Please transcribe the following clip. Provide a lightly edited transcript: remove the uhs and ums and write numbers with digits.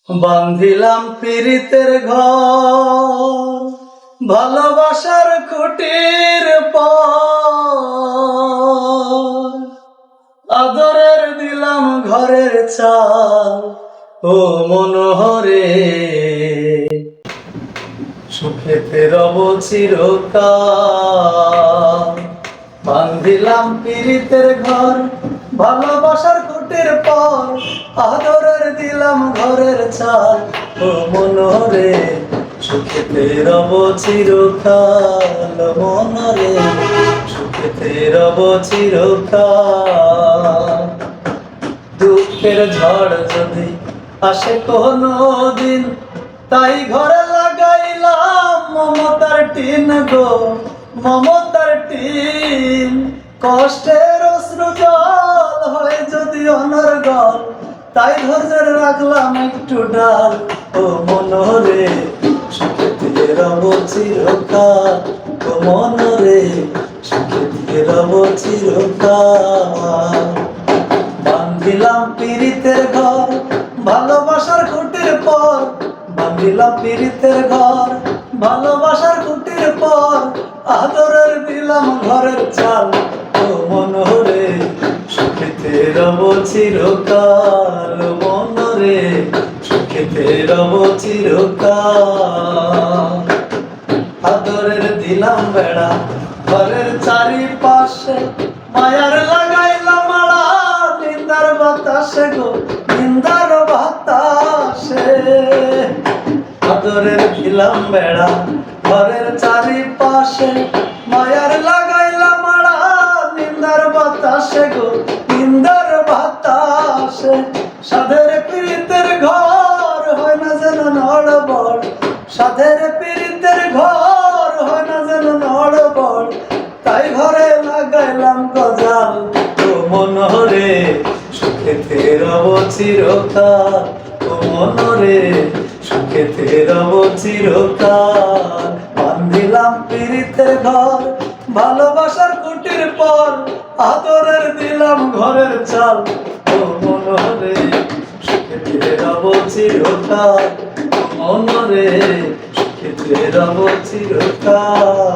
বান্ধিলাম পীড়িতের ঘর, ভালোবাসার খুঁটির পর আদরের দিলাম ঘরের চাল। ও মনোহরে সুখেতে রব চিরকাল। বান্ধিলাম পীড়িতের ঘর, ভালোবাসার খুঁটির পর আদরের দিলাম ঘরের চাল। ও মনোহরে সুখেতে রব চিরকাল। মনোহরে সুখেতে রব চিরকাল। দুঃখের ঝড় যদি আসে কোনো দিন, তাই ঘরে লাগাইলাম মমতার টিন গো, মমতার টিন। কষ্টের অশ্রু জল হয় যদি অনর্গল, তাই ধৈর্যের রাখলাম একটু ডাল। ও মনোহরে সুখেতে রব চিরকাল। ও মনোহরে সুখেতে রব চিরকাল। বান্ধিলাম পীড়িতের ঘর, ভালোবাসার খুঁটির পর। বান্ধিলাম পীড়িতের ঘর, ভালোবাসার খুঁটির পর আদরের দিলাম ঘরের চাল। ও মনোহরে সুখেতে রব চিরকাল। মনোহরে সুখেতে রব চিরকাল। আদরের দিলাম বেড়া ঘরের চারিপাশে, মায়ার লাগাইলাম মালা নিন্দার বাতাসে গো, নিন্দার বাতাসে। আদরের দিলাম বেড়া ঘরের চারিপাশে, মায়ার লাগাইলাম মালা নিন্দার বাতাসে গো, নিন্দার বাতাসে। সাধের পীড়িতের ঘর হয় না যেন নড়বড়, সাধের পীড়িতের ঘর হয় না যেন নড়বড়, তাই ঘরে লাগাইলাম গজাল। ও মনোহরে সুখেতে রব চিরকাল। ও মনোহরে সুখেতে রব চিরকাল। বান্ধিলাম পীড়িতের ঘর, ভালোবাসার খুঁটির পর আদরের দিলাম ঘরের চাল। ও মনোহরে সুখেতে রব চিরকাল। ও মনোহরে সুখেতে রব চিরকাল।